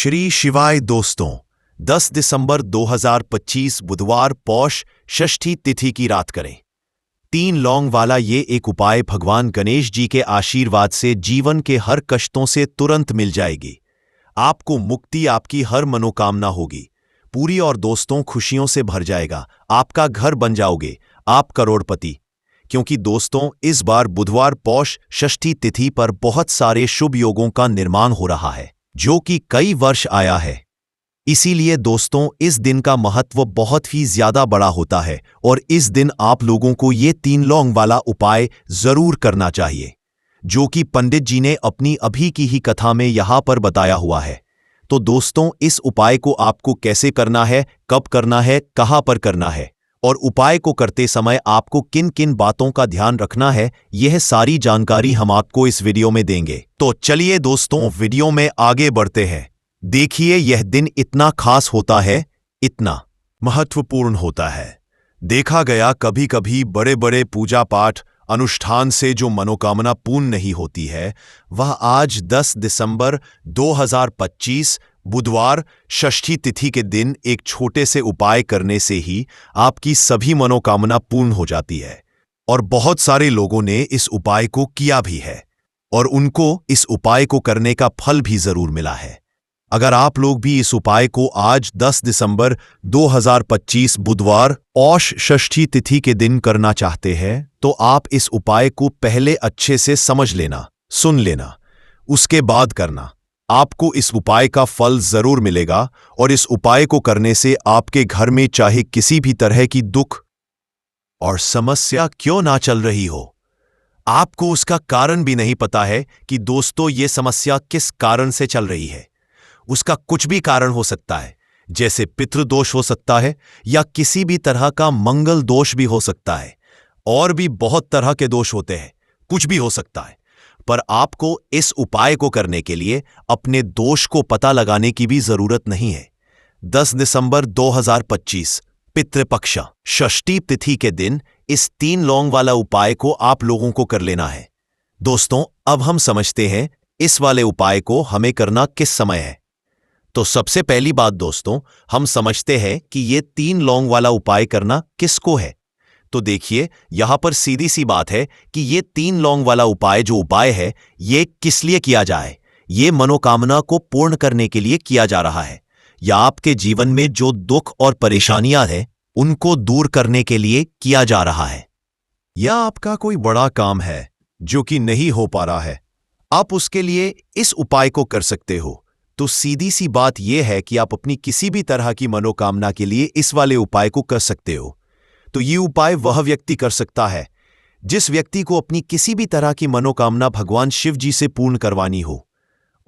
श्री शिवाय दोस्तों, 10 दिसंबर 2025 बुधवार पौष षष्ठी तिथि की रात करें 3 लौंग वाला ये एक उपाय भगवान गणेश जी के आशीर्वाद से जीवन के हर कष्टों से तुरंत मिल जाएगी। आपको मुक्ति, आपकी हर मनोकामना होगी पूरी और दोस्तों खुशियों से भर जाएगा। आपका घर बन जाओगे, आप करोड़पति। क्योंकि दोस्तों इस बार बुधवार पौष षष्ठी तिथि पर बहुत सारे शुभ योगों का निर्माण हो रहा है जो कि कई वर्ष आया है। इसीलिए दोस्तों इस दिन का महत्व बहुत ही ज्यादा बड़ा होता है और इस दिन आप लोगों को ये 3 लौंग वाला उपाय जरूर करना चाहिए जो कि पंडित जी ने अपनी अभी की ही कथा में यहां पर बताया हुआ है। तो दोस्तों इस उपाय को आपको कैसे करना है, कब करना है, कहां पर करना है और उपाय को करते समय आपको किन किन बातों का ध्यान रखना है, यह सारी जानकारी हम आपको इस वीडियो में देंगे। तो चलिए दोस्तों वीडियो में आगे बढ़ते हैं। देखिए यह दिन इतना खास होता है, इतना महत्वपूर्ण होता है। देखा गया कभी कभी बड़े बड़े पूजा पाठ अनुष्ठान से जो मनोकामना पूर्ण नहीं होती है, वह आज 10 दिसंबर 2025 बुधवार षष्ठी तिथि के दिन एक छोटे से उपाय करने से ही आपकी सभी मनोकामना पूर्ण हो जाती है। और बहुत सारे लोगों ने इस उपाय को किया भी है और उनको इस उपाय को करने का फल भी जरूर मिला है। अगर आप लोग भी इस उपाय को आज 10 दिसंबर 2025 बुधवार पौष षष्ठी तिथि के दिन करना चाहते हैं तो आप इस उपाय को पहले अच्छे से समझ लेना, सुन लेना, उसके बाद करना। आपको इस उपाय का फल जरूर मिलेगा और इस उपाय को करने से आपके घर में चाहे किसी भी तरह की दुख और समस्या क्यों ना चल रही हो, आपको उसका कारण भी नहीं पता है कि दोस्तों ये समस्या किस कारण से चल रही है। उसका कुछ भी कारण हो सकता है, जैसे पितृदोष हो सकता है या किसी भी तरह का मंगल दोष भी हो सकता है, और भी बहुत तरह के दोष होते हैं, कुछ भी हो सकता है। पर आपको इस उपाय को करने के लिए अपने दोष को पता लगाने की भी जरूरत नहीं है। 10 दिसंबर 2025 पितृपक्ष षष्ठी तिथि के दिन इस 3 लौंग वाला उपाय को आप लोगों को कर लेना है। दोस्तों अब हम समझते हैं इस वाले उपाय को हमें करना किस समय है। तो सबसे पहली बात दोस्तों, हम समझते हैं कि ये 3 लौंग वाला उपाय करना किसको है। तो देखिए यहां पर सीधी सी बात है कि ये 3 लौंग वाला उपाय जो उपाय है ये किस लिए किया जाए। ये मनोकामना को पूर्ण करने के लिए किया जा रहा है, या आपके जीवन में जो दुख और परेशानियां हैं उनको दूर करने के लिए किया जा रहा है। या आपका कोई बड़ा काम है जो कि नहीं हो पा रहा है, आप उसके लिए इस उपाय को कर सकते हो। तो सीधी सी बात यह है कि आप अपनी किसी भी तरह की मनोकामना के लिए इस वाले उपाय को कर सकते हो। तो ये उपाय वह व्यक्ति कर सकता है जिस व्यक्ति को अपनी किसी भी तरह की मनोकामना भगवान शिव जी से पूर्ण करवानी हो।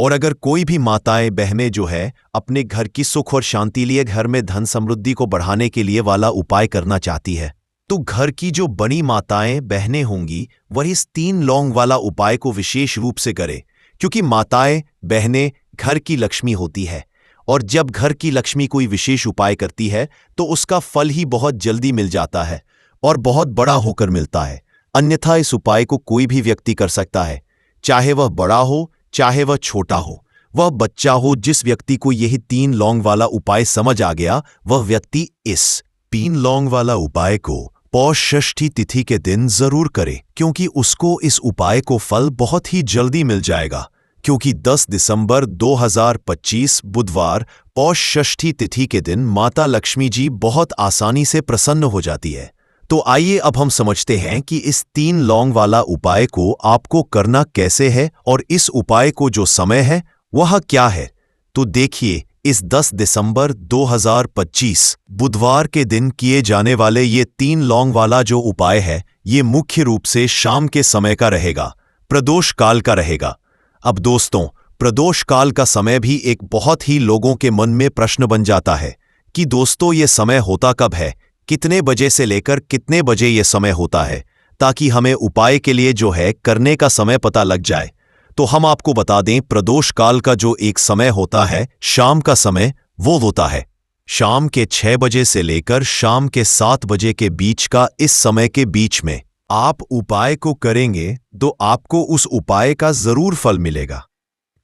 और अगर कोई भी माताएं बहनें जो है अपने घर की सुख और शांति लिए, घर में धन समृद्धि को बढ़ाने के लिए वाला उपाय करना चाहती है, तो घर की जो बड़ी माताएं बहनें होंगी वह इस 3 लौंग वाला उपाय को विशेष रूप से करे। क्योंकि माताएं बहनें घर की लक्ष्मी होती है और जब घर की लक्ष्मी कोई विशेष उपाय करती है तो उसका फल ही बहुत जल्दी मिल जाता है और बहुत बड़ा होकर मिलता है। अन्यथा इस उपाय को कोई भी व्यक्ति कर सकता है, चाहे वह बड़ा हो चाहे वह छोटा हो, वह बच्चा हो। जिस व्यक्ति को यही 3 लौंग वाला उपाय समझ आ गया वह व्यक्ति इस 3 लौंग वाला उपाय को पौष षष्ठी तिथि के दिन जरूर करे, क्योंकि उसको इस उपाय को फल बहुत ही जल्दी मिल जाएगा। क्योंकि 10 दिसंबर 2025 बुधवार पौष षष्ठी तिथि के दिन माता लक्ष्मी जी बहुत आसानी से प्रसन्न हो जाती है। तो आइए अब हम समझते हैं कि इस 3 लौंग वाला उपाय को आपको करना कैसे है और इस उपाय को जो समय है वह क्या है। तो देखिए इस 10 दिसंबर 2025 बुधवार के दिन किए जाने वाले ये 3 लौंग वाला जो उपाय है ये मुख्य रूप से शाम के समय का रहेगा, प्रदोष काल का रहेगा। अब दोस्तों प्रदोष काल का समय भी एक बहुत ही लोगों के मन में प्रश्न बन जाता है कि दोस्तों ये समय होता कब है, कितने बजे से लेकर कितने बजे ये समय होता है, ताकि हमें उपाय के लिए जो है करने का समय पता लग जाए। तो हम आपको बता दें प्रदोष काल का जो एक समय होता है शाम का समय, वो होता है शाम के 6 बजे से लेकर शाम के 7 बजे के बीच का। इस समय के बीच में आप उपाय को करेंगे तो आपको उस उपाय का जरूर फल मिलेगा।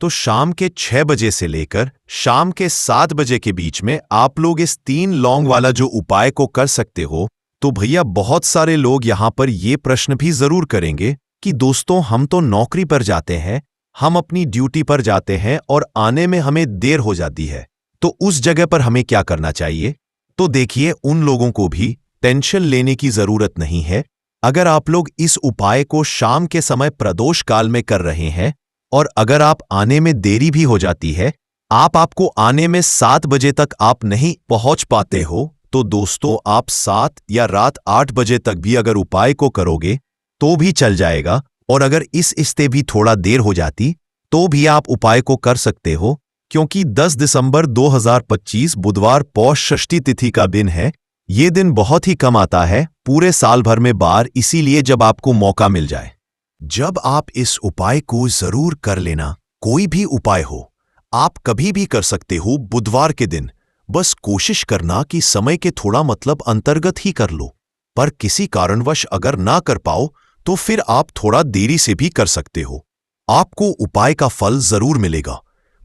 तो शाम के 6 बजे से लेकर शाम के 7 बजे के बीच में आप लोग इस 3 लौंग वाला जो उपाय को कर सकते हो। तो भैया बहुत सारे लोग यहां पर ये प्रश्न भी जरूर करेंगे कि दोस्तों हम तो नौकरी पर जाते हैं, हम अपनी ड्यूटी पर जाते हैं और आने में हमें देर हो जाती है, तो उस जगह पर हमें क्या करना चाहिए? तो देखिए, उन लोगों को भी टेंशन लेने की जरूरत नहीं है। अगर आप लोग इस उपाय को शाम के समय प्रदोष काल में कर रहे हैं और अगर आप आने में देरी भी हो जाती है, आपको आने में 7 बजे तक आप नहीं पहुंच पाते हो, तो दोस्तों आप 7 या रात 8 बजे तक भी अगर उपाय को करोगे तो भी चल जाएगा। और अगर इससे भी थोड़ा देर हो जाती तो भी आप उपाय को कर सकते हो, क्योंकि 10 दिसंबर 2025 बुधवार पौष षष्ठी तिथि का दिन है। ये दिन बहुत ही कम आता है पूरे साल भर में बार, इसीलिए जब आपको मौका मिल जाए, जब आप इस उपाय को जरूर कर लेना। कोई भी उपाय हो, आप कभी भी कर सकते हो बुधवार के दिन। बस कोशिश करना कि समय के थोड़ा मतलब अंतर्गत ही कर लो, पर किसी कारणवश अगर ना कर पाओ तो फिर आप थोड़ा देरी से भी कर सकते हो। आपको उपाय का फल जरूर मिलेगा।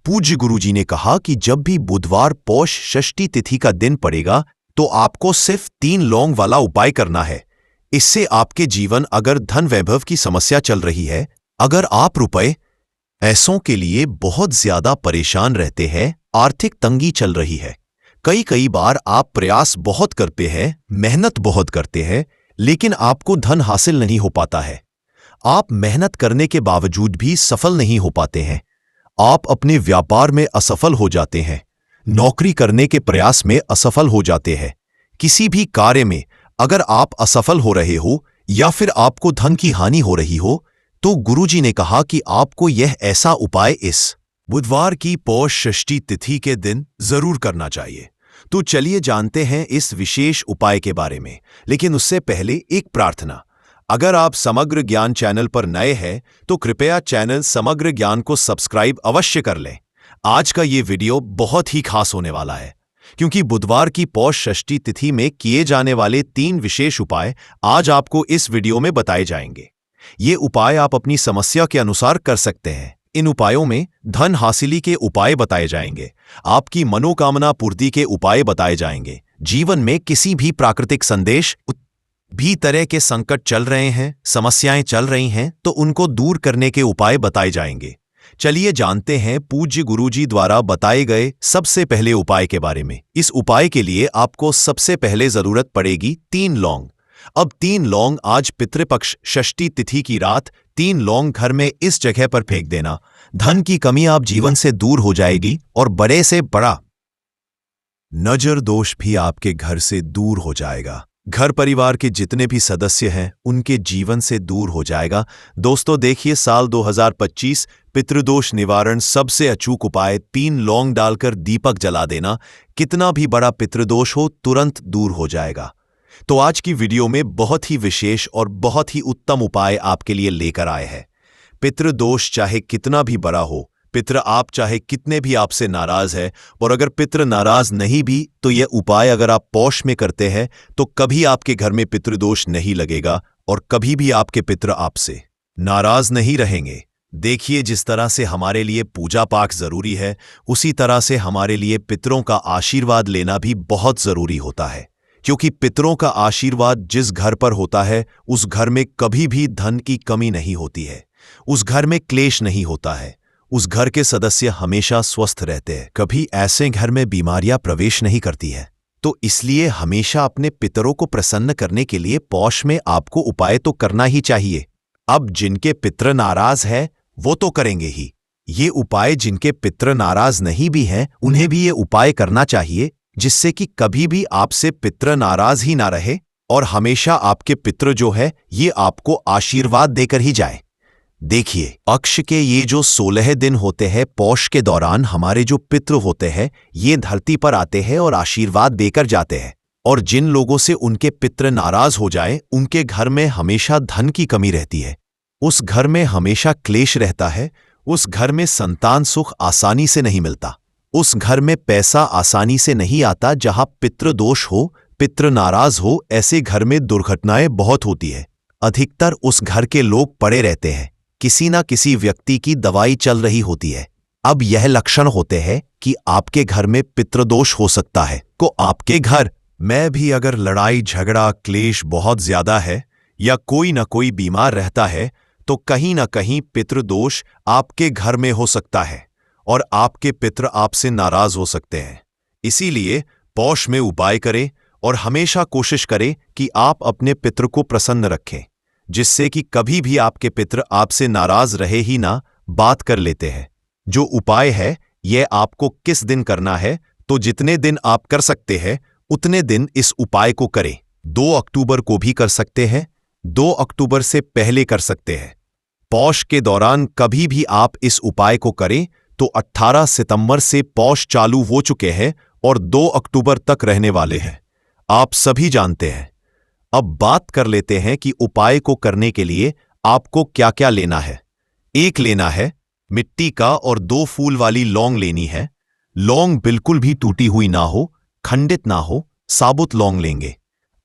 पूज्य गुरुजी ने कहा कि जब भी बुधवार पौष षष्ठी तिथि का दिन पड़ेगा तो आपको सिर्फ 3 लौंग वाला उपाय करना है। इससे आपके जीवन अगर धन वैभव की समस्या चल रही है, अगर आप रुपए ऐसों के लिए बहुत ज्यादा परेशान रहते हैं, आर्थिक तंगी चल रही है, कई बार आप प्रयास बहुत करते हैं, मेहनत बहुत करते हैं, लेकिन आपको धन हासिल नहीं हो पाता है। आप मेहनत करने के बावजूद भी सफल नहीं हो पाते हैं। आप अपने व्यापार में असफल हो जाते हैं, नौकरी करने के प्रयास में असफल हो जाते हैं। किसी भी कार्य में अगर आप असफल हो रहे हो या फिर आपको धन की हानि हो रही हो, तो गुरुजी ने कहा कि आपको यह ऐसा उपाय इस बुधवार की पौष षष्ठी तिथि के दिन जरूर करना चाहिए। तो चलिए जानते हैं इस विशेष उपाय के बारे में, लेकिन उससे पहले एक प्रार्थना। अगर आप समग्र ज्ञान चैनल पर नए हैं तो कृपया चैनल समग्र ज्ञान को सब्सक्राइब अवश्य कर लें। आज का ये वीडियो बहुत ही खास होने वाला है, क्योंकि बुधवार की पौष षष्ठी तिथि में किए जाने वाले 3 विशेष उपाय आज आपको इस वीडियो में बताए जाएंगे। ये उपाय आप अपनी समस्या के अनुसार कर सकते हैं। इन उपायों में धन हासिली के उपाय बताए जाएंगे, आपकी मनोकामना पूर्ति के उपाय बताए जाएंगे, जीवन में किसी भी प्राकृतिक संदेश भी तरह के संकट चल रहे हैं, समस्याएं चल रही हैं, तो उनको दूर करने के उपाय बताए जाएंगे। चलिए जानते हैं पूज्य गुरुजी द्वारा बताए गए सबसे पहले उपाय के बारे में। इस उपाय के लिए आपको सबसे पहले जरूरत पड़ेगी 3 लौंग। अब 3 लौंग आज पितृपक्ष षष्ठी तिथि की रात 3 लौंग घर में इस जगह पर फेंक देना। धन की कमी आप जीवन से दूर हो जाएगी और बड़े से बड़ा नजर दोष भी आपके घर से दूर हो जाएगा। घर परिवार के जितने भी सदस्य हैं उनके जीवन से दूर हो जाएगा। दोस्तों देखिए, साल 2025 पितृदोष निवारण सबसे अचूक उपाय 3 लौंग डालकर दीपक जला देना। कितना भी बड़ा पितृदोष हो तुरंत दूर हो जाएगा। तो आज की वीडियो में बहुत ही विशेष और बहुत ही उत्तम उपाय आपके लिए लेकर आए हैं। पितृदोष चाहे कितना भी बड़ा हो, पितृ आप चाहे कितने भी आपसे नाराज है, और अगर पितृ नाराज नहीं भी तो यह उपाय अगर आप पौष में करते हैं तो कभी आपके घर में पितृदोष नहीं लगेगा और कभी भी आपके पितृ आपसे नाराज नहीं रहेंगे। देखिए, जिस तरह से हमारे लिए पूजा पाठ जरूरी है, उसी तरह से हमारे लिए पितरों का आशीर्वाद लेना भी बहुत जरूरी होता है, क्योंकि पितरों का आशीर्वाद जिस घर पर होता है उस घर में कभी भी धन की कमी नहीं होती है, उस घर में क्लेश नहीं होता है, उस घर के सदस्य हमेशा स्वस्थ रहते हैं, कभी ऐसे घर में बीमारियां प्रवेश नहीं करती है। तो इसलिए हमेशा अपने पितरों को प्रसन्न करने के लिए पौष में आपको उपाय तो करना ही चाहिए। अब जिनके पितृ नाराज है वो तो करेंगे ही, ये उपाय जिनके पितृ नाराज नहीं भी हैं उन्हें भी ये उपाय करना चाहिए, जिससे कि कभी भी आपसे पितृ नाराज ही ना रहे और हमेशा आपके पितृ जो है ये आपको आशीर्वाद देकर ही जाए। देखिए, अक्ष के ये जो 16 दिन होते हैं पौष के दौरान हमारे जो पितृ होते हैं ये धरती पर आते हैं और आशीर्वाद देकर जाते हैं, और जिन लोगों से उनके पितृ नाराज हो जाए उनके घर में हमेशा धन की कमी रहती है, उस घर में हमेशा क्लेश रहता है, उस घर में संतान सुख आसानी से नहीं मिलता, उस घर में पैसा आसानी से नहीं आता। जहां पितृ दोष हो, पितृ नाराज हो, ऐसे घर में दुर्घटनाएं बहुत होती है। अधिकतर उस घर के लोग पड़े रहते हैं, किसी ना किसी व्यक्ति की दवाई चल रही होती है, अब यह लक्षण होते हैं कि आपके घर में पितृदोष हो सकता है। को आपके घर में भी अगर लड़ाई झगड़ा क्लेश बहुत ज्यादा है या कोई न कोई बीमार रहता है तो कहीं न कहीं पितृदोष आपके घर में हो सकता है और आपके पितृ आपसे नाराज हो सकते हैं। इसीलिए पौष में उपाय करें और हमेशा कोशिश करें कि आप अपने पितृ को प्रसन्न रखें, जिससे कि कभी भी आपके पितृ आपसे नाराज रहे ही ना, बात कर लेते हैं। जो उपाय है यह आपको किस दिन करना है, तो जितने दिन आप कर सकते हैं उतने दिन इस उपाय को करें। 2 अक्टूबर को भी कर सकते हैं, 2 अक्टूबर से पहले कर सकते हैं। पौष के दौरान कभी भी आप इस उपाय को करें तो 18 सितंबर से पौष चालू हो चुके हैं और 2 अक्टूबर तक रहने वाले हैं, आप सभी जानते हैं। अब बात कर लेते हैं कि उपाय को करने के लिए आपको क्या क्या लेना है। 1 लेना है मिट्टी का और 2 फूल वाली लौंग लेनी है। लौंग बिल्कुल भी टूटी हुई ना हो, खंडित ना हो, साबुत लौंग लेंगे।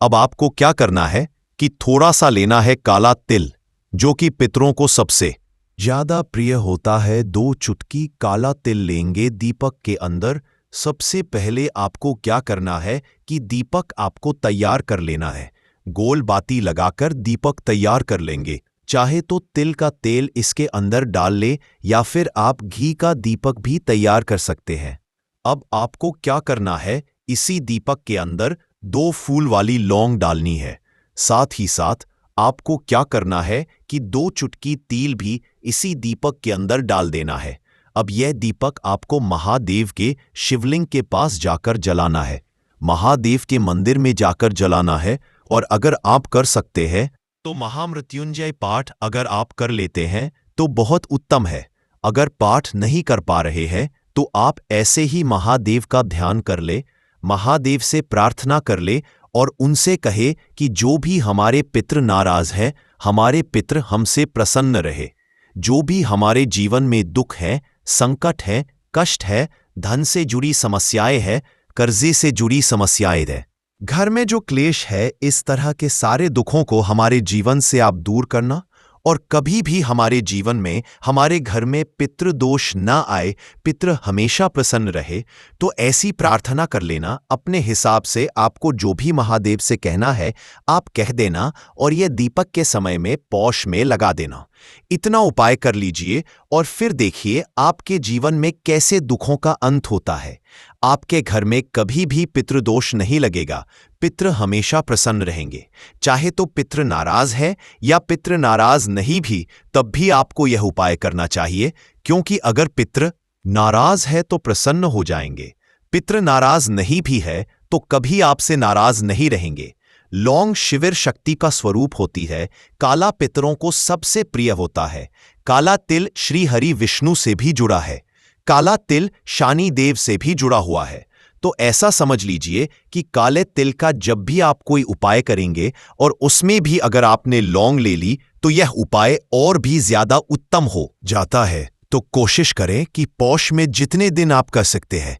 अब आपको क्या करना है कि थोड़ा सा लेना है काला तिल, जो कि पितरों को सबसे ज्यादा प्रिय होता है। 2 चुटकी काला तिल लेंगे दीपक के अंदर। सबसे पहले आपको क्या करना है कि दीपक आपको तैयार कर लेना है। गोल बाती लगाकर दीपक तैयार कर लेंगे। चाहे तो तिल का तेल इसके अंदर डाल ले या फिर आप घी का दीपक भी तैयार कर सकते हैं। अब आपको क्या करना है, इसी दीपक के अंदर 2 फूल वाली लौंग डालनी है। साथ ही साथ आपको क्या करना है कि 2 चुटकी तिल भी इसी दीपक के अंदर डाल देना है। अब यह दीपक आपको महादेव के शिवलिंग के पास जाकर जलाना है, महादेव के मंदिर में जाकर जलाना है। और अगर आप कर सकते हैं तो महामृत्युंजय पाठ अगर आप कर लेते हैं तो बहुत उत्तम है। अगर पाठ नहीं कर पा रहे हैं तो आप ऐसे ही महादेव का ध्यान कर ले, महादेव से प्रार्थना कर ले और उनसे कहे कि जो भी हमारे पितृ नाराज हैं, हमारे पितृ हमसे प्रसन्न रहे। जो भी हमारे जीवन में दुख है, संकट है, कष्ट है, धन से जुड़ी समस्याएं हैं, कर्जे से जुड़ी समस्याएं हैं, घर में जो क्लेश है, इस तरह के सारे दुखों को हमारे जीवन से आप दूर करना। और कभी भी हमारे जीवन में, हमारे घर में पितृदोष ना आए, पितृ हमेशा प्रसन्न रहे, तो ऐसी प्रार्थना कर लेना। अपने हिसाब से आपको जो भी महादेव से कहना है आप कह देना और यह दीपक के समय में पौष में लगा देना। इतना उपाय कर लीजिए और फिर देखिए आपके जीवन में कैसे दुखों का अंत होता है। आपके घर में कभी भी पितृदोष नहीं लगेगा, पितृ हमेशा प्रसन्न रहेंगे। चाहे तो पितृ नाराज है या पितृ नाराज नहीं भी, तब भी आपको यह उपाय करना चाहिए, क्योंकि अगर पितृ नाराज है तो प्रसन्न हो जाएंगे, पितृ नाराज नहीं भी है तो कभी आपसे नाराज नहीं रहेंगे। लौंग शिविर शक्ति का स्वरूप होती है, काला पितरों को सबसे प्रिय होता है। काला तिल श्री हरि विष्णु से भी जुड़ा है, काला तिल शनि देव से भी जुड़ा हुआ है। तो ऐसा समझ लीजिए कि काले तिल का जब भी आप कोई उपाय करेंगे और उसमें भी अगर आपने लौंग ले ली तो यह उपाय और भी ज्यादा उत्तम हो जाता है। तो कोशिश करें कि पौष में जितने दिन आप कर सकते हैं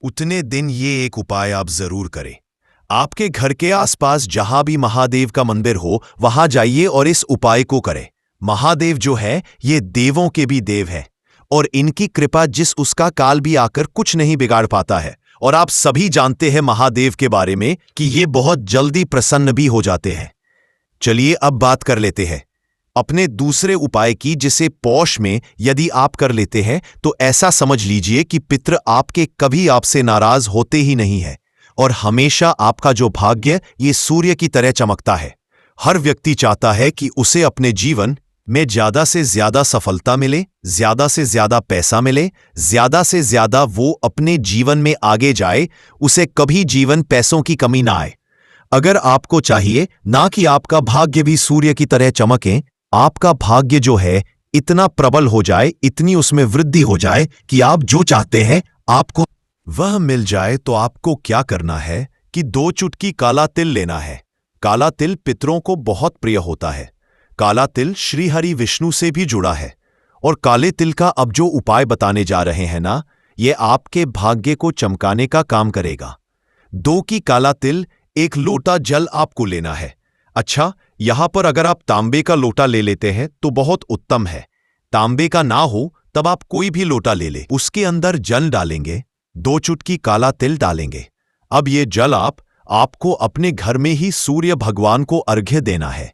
उतने दिन ये एक उपाय आप जरूर करें। आपके घर के आसपास जहां भी महादेव का मंदिर हो वहां जाइए और इस उपाय को करें। महादेव जो है ये देवों के भी देव है और इनकी कृपा जिस उसका काल भी आकर कुछ नहीं बिगाड़ पाता है। और आप सभी जानते हैं महादेव के बारे में कि ये बहुत जल्दी प्रसन्न भी हो जाते हैं। चलिए अब बात कर लेते हैं अपने दूसरे उपाय की, जिसे पौष में यदि आप कर लेते हैं तो ऐसा समझ लीजिए कि पितृ आपके कभी आपसे नाराज होते ही नहीं है और हमेशा आपका जो भाग्य ये सूर्य की तरह चमकता है। हर व्यक्ति चाहता है कि उसे अपने जीवन में ज्यादा से ज्यादा सफलता मिले, ज्यादा से ज्यादा पैसा मिले, ज्यादा से ज्यादा वो अपने जीवन में आगे जाए, उसे कभी जीवन पैसों की कमी ना आए। अगर आपको चाहिए ना कि आपका भाग्य भी सूर्य की तरह चमके, आपका भाग्य जो है इतना प्रबल हो जाए, इतनी उसमें वृद्धि हो जाए कि आप जो चाहते हैं आपको वह मिल जाए, तो आपको क्या करना है कि 2 चुटकी काला तिल लेना है। काला तिल पितरों को बहुत प्रिय होता है। काला तिल श्री हरि विष्णु से भी जुड़ा है और काले तिल का अब जो उपाय बताने जा रहे हैं ना, ये आपके भाग्य को चमकाने का काम करेगा। 2 की काला तिल, 1 लोटा जल आपको लेना है। अच्छा, यहां पर अगर आप तांबे का लोटा ले लेते हैं तो बहुत उत्तम है। तांबे का ना हो तब आप कोई भी लोटा ले ले, उसके अंदर जल डालेंगे, 2 चुटकी काला तिल डालेंगे। अब ये जल आपको अपने घर में ही सूर्य भगवान को अर्घ्य देना है।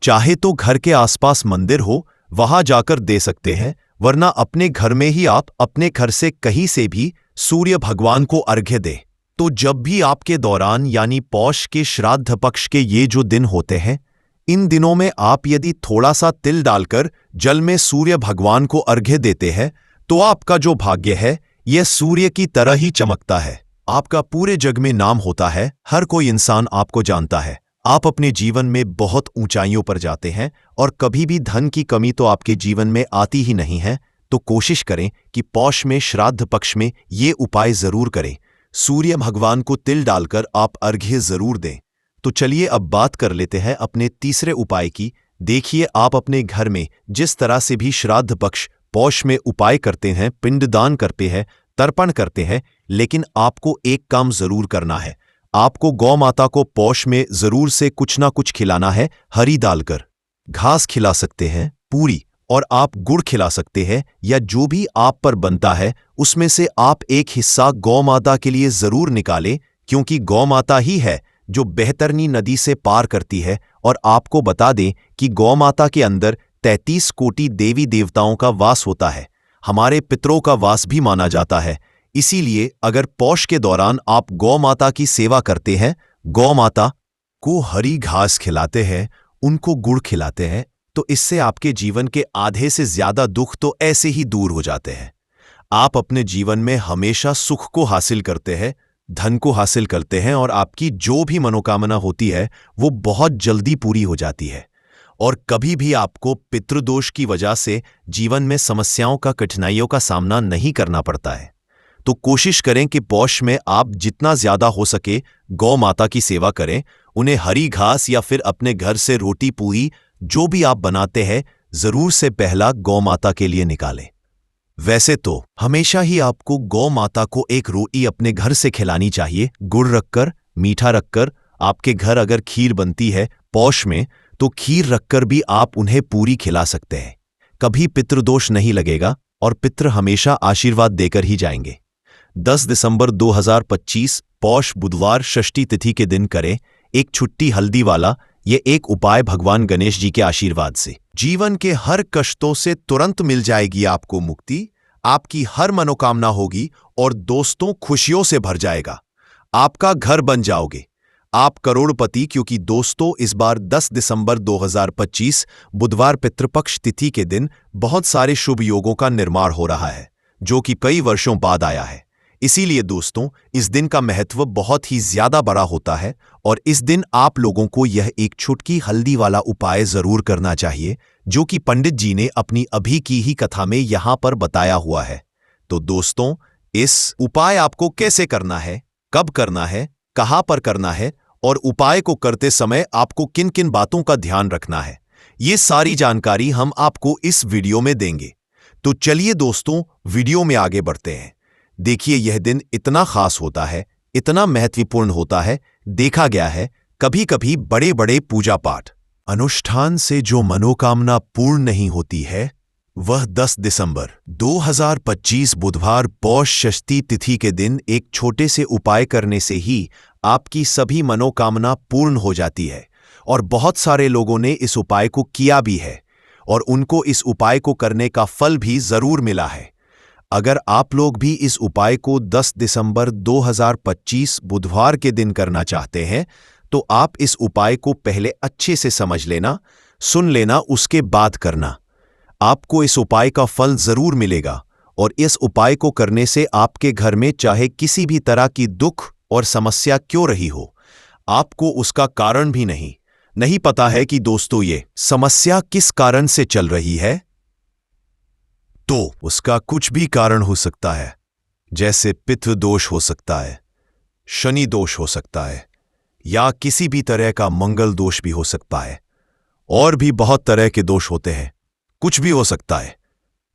चाहे तो घर के आसपास मंदिर हो, वहां जाकर दे सकते हैं, वरना अपने घर में ही आप अपने घर से कहीं से भी सूर्य भगवान को अर्घ्य दें। तो जब भी आपके दौरान यानी पौष के श्राद्ध पक्ष के ये जो दिन होते हैं, इन दिनों में आप यदि थोड़ा सा तिल डालकर जल में सूर्य भगवान को अर्घ्य देते हैं, तो आपका जो भाग्य है यह सूर्य की तरह ही चमकता है। आपका पूरे जग में नाम होता है, हर कोई इंसान आपको जानता है। आप अपने जीवन में बहुत ऊंचाइयों पर जाते हैं और कभी भी धन की कमी तो आपके जीवन में आती ही नहीं है। तो कोशिश करें कि पौष में श्राद्ध पक्ष में ये उपाय जरूर करें। सूर्य भगवान को तिल डालकर आप अर्घ्य जरूर दें। तो चलिए अब बात कर लेते हैं अपने तीसरे उपाय की। देखिए, आप अपने घर में जिस तरह से भी श्राद्ध पक्ष पौष में उपाय करते हैं, पिंडदान करते हैं, तर्पण करते हैं, लेकिन आपको एक काम जरूर करना है। आपको गौ माता को पौष में जरूर से कुछ ना कुछ खिलाना है। हरी डालकर घास खिला सकते हैं, पूरी, और आप गुड़ खिला सकते हैं, या जो भी आप पर बनता है उसमें से आप एक हिस्सा गौ माता के लिए जरूर निकालें, क्योंकि गौ माता ही है जो बेहतरनी नदी से पार करती है। और आपको बता दें कि गौ माता के अंदर 33 कोटि देवी देवताओं का वास होता है। हमारे पितरों का वास भी माना जाता है। इसीलिए अगर पौष के दौरान आप गौ माता की सेवा करते हैं, गौ माता को हरी घास खिलाते हैं, उनको गुड़ खिलाते हैं, तो इससे आपके जीवन के आधे से ज्यादा दुख तो ऐसे ही दूर हो जाते हैं। आप अपने जीवन में हमेशा सुख को हासिल करते हैं, धन को हासिल करते हैं, और आपकी जो भी मनोकामना होती है वो बहुत जल्दी पूरी हो जाती है। और कभी भी आपको पितृदोष की वजह से जीवन में समस्याओं का, कठिनाइयों का सामना नहीं करना पड़ता है। तो कोशिश करें कि पौष में आप जितना ज्यादा हो सके गौ माता की सेवा करें। उन्हें हरी घास या फिर अपने घर से रोटी पूरी जो भी आप बनाते हैं, जरूर से पहला गौ माता के लिए निकालें। वैसे तो हमेशा ही आपको गौ माता को एक रोटी अपने घर से खिलानी चाहिए, गुड़ रखकर, मीठा रखकर। आपके घर अगर खीर बनती है पौष में, तो खीर रखकर भी आप उन्हें पूरी खिला सकते हैं। कभी पितृदोष नहीं लगेगा और पितृ हमेशा आशीर्वाद देकर ही जाएंगे। 10 दिसंबर 2025 पौष बुधवार षष्ठी तिथि के दिन करें एक छुट्टी हल्दी वाला ये एक उपाय। भगवान गणेश जी के आशीर्वाद से जीवन के हर कष्टों से तुरंत मिल जाएगी आपको मुक्ति। आपकी हर मनोकामना होगी और दोस्तों खुशियों से भर जाएगा। आपका घर बन जाओगे, आप करोड़पति। क्योंकि दोस्तों इस बार 10 दिसंबर 2025 बुधवार पितृपक्ष तिथि के दिन बहुत सारे शुभ योगों का निर्माण हो रहा है, जो कि कई वर्षों बाद आया है। इसीलिए दोस्तों इस दिन का महत्व बहुत ही ज्यादा बड़ा होता है, और इस दिन आप लोगों को यह एक छुटकी हल्दी वाला उपाय जरूर करना चाहिए, जो कि पंडित जी ने अपनी अभी की ही कथा में यहां पर बताया हुआ है। तो दोस्तों इस उपाय आपको कैसे करना है, कब करना है, कहां पर करना है, और उपाय को करते समय आपको किन किन बातों का ध्यान रखना है, ये सारी जानकारी हम आपको इस वीडियो में देंगे। तो चलिए दोस्तों वीडियो में आगे बढ़ते हैं। देखिए, यह दिन इतना खास होता है, इतना महत्वपूर्ण होता है। देखा गया है कभी कभी बड़े बड़े पूजा पाठ अनुष्ठान से जो मनोकामना पूर्ण नहीं होती है, वह 10 दिसंबर 2025 बुधवार पौष षष्ठी तिथि के दिन एक छोटे से उपाय करने से ही आपकी सभी मनोकामना पूर्ण हो जाती है। और बहुत सारे लोगों ने इस उपाय को किया भी है, और उनको इस उपाय को करने का फल भी जरूर मिला है। अगर आप लोग भी इस उपाय को 10 दिसंबर 2025 बुधवार के दिन करना चाहते हैं, तो आप इस उपाय को पहले अच्छे से समझ लेना, सुन लेना, उसके बाद करना। आपको इस उपाय का फल जरूर मिलेगा, और इस उपाय को करने से आपके घर में चाहे किसी भी तरह की दुख और समस्या क्यों रही हो, आपको उसका कारण भी नहीं पता है कि दोस्तों ये समस्या किस कारण से चल रही है, तो उसका कुछ भी कारण हो सकता है। जैसे पितृ दोष हो सकता है, शनि दोष हो सकता है, या किसी भी तरह का मंगल दोष भी हो सकता है, और भी बहुत तरह के दोष होते हैं, कुछ भी हो सकता है।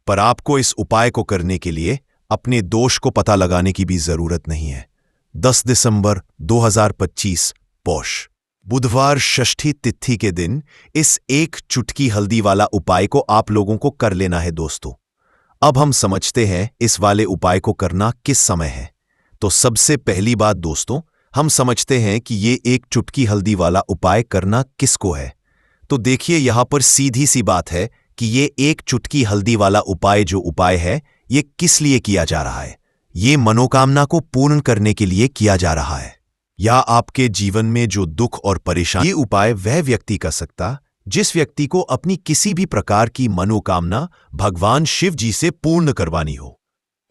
पर आपको इस उपाय को करने के लिए अपने दोष को पता लगाने की भी जरूरत नहीं है। 10 दिसंबर 2025 पौष बुधवार षष्ठी तिथि के दिन इस एक चुटकी हल्दी वाला उपाय को आप लोगों को कर लेना है दोस्तों। अब हम समझते हैं इस वाले उपाय को करना किस समय है। तो सबसे पहली बात दोस्तों, हम समझते हैं कि ये एक चुटकी हल्दी वाला उपाय करना किसको है। तो देखिए यहां पर सीधी सी बात है कि ये एक चुटकी हल्दी वाला उपाय जो उपाय है ये किस लिए किया जा रहा है। ये मनोकामना को पूर्ण करने के लिए किया जा रहा है, या आपके जीवन में जो दुख और परेशानी। ये उपाय वह व्यक्ति कर सकता जिस व्यक्ति को अपनी किसी भी प्रकार की मनोकामना भगवान शिव जी से पूर्ण करवानी हो।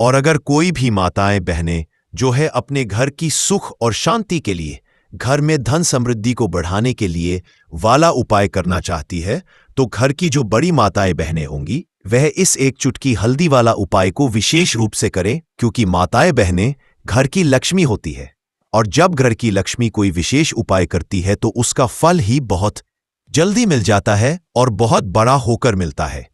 और अगर कोई भी माताएं बहनें जो है अपने घर की सुख और शांति के लिए, घर में धन समृद्धि को बढ़ाने के लिए वाला उपाय करना चाहती है, तो घर की जो बड़ी माताएं बहनें होंगी वह इस एक चुटकी हल्दी वाला उपाय को विशेष रूप से करें, क्योंकि माताएं बहनें घर की लक्ष्मी होती है और जब घर की लक्ष्मी कोई विशेष उपाय करती है तो उसका फल ही बहुत जल्दी मिल जाता है और बहुत बड़ा होकर मिलता है।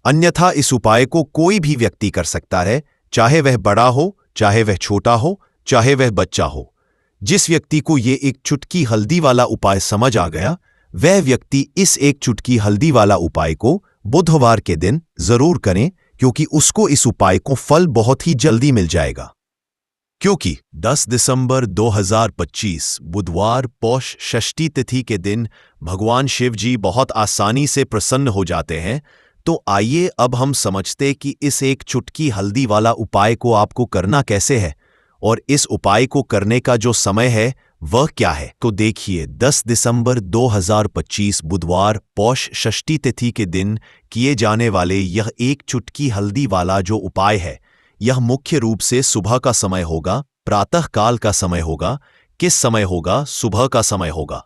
अन्यथा इस उपाय को कोई भी व्यक्ति कर सकता है, चाहे वह बड़ा हो, चाहे वह छोटा हो, चाहे वह बच्चा हो। जिस व्यक्ति को ये एक चुटकी हल्दी वाला उपाय समझ आ गया, वह व्यक्ति इस एक चुटकी हल्दी वाला उपाय को बुधवार के दिन जरूर करें, क्योंकि उसको इस उपाय को फल बहुत ही जल्दी मिल जाएगा। क्योंकि 10 दिसंबर 2025 बुधवार पौष षष्ठी तिथि के दिन भगवान शिव जी बहुत आसानी से प्रसन्न हो जाते हैं। तो आइए अब हम समझते कि इस एक चुटकी हल्दी वाला उपाय को आपको करना कैसे है और इस उपाय को करने का जो समय है वह क्या है। तो देखिए 10 दिसंबर 2025 बुधवार पौष षष्ठी तिथि के दिन किए जाने वाले यह एक चुटकी हल्दी वाला जो उपाय है, यह मुख्य रूप से सुबह का समय होगा, प्रातः काल का समय होगा। किस समय होगा? सुबह का समय होगा।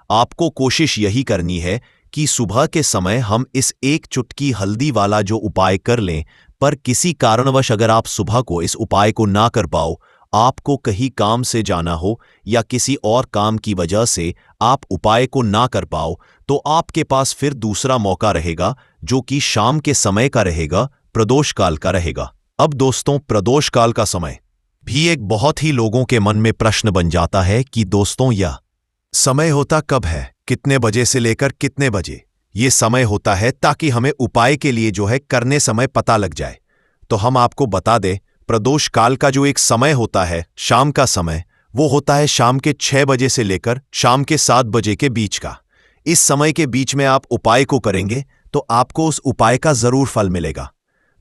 आपको कोशिश यही करनी है कि सुबह के समय हम इस एक चुटकी हल्दी वाला जो उपाय कर लें, पर किसी कारणवश अगर आप सुबह को इस उपाय को ना कर पाओ, आपको कहीं काम से जाना हो या किसी और काम की वजह से आप उपाय को ना कर पाओ, तो आपके पास फिर दूसरा मौका रहेगा जो कि शाम के समय का रहेगा, प्रदोष काल का रहेगा। अब दोस्तों प्रदोष काल का समय भी एक बहुत ही लोगों के मन में प्रश्न बन जाता है कि दोस्तों यह समय होता कब है, कितने बजे से लेकर कितने बजे ये समय होता है, ताकि हमें उपाय के लिए जो है करने समय पता लग जाए। तो हम आपको बता दें, प्रदोष काल का जो एक समय होता है शाम का समय, वो होता है शाम के 6 बजे से लेकर शाम के 7 बजे के बीच का। इस समय के बीच में आप उपाय को करेंगे तो आपको उस उपाय का जरूर फल मिलेगा।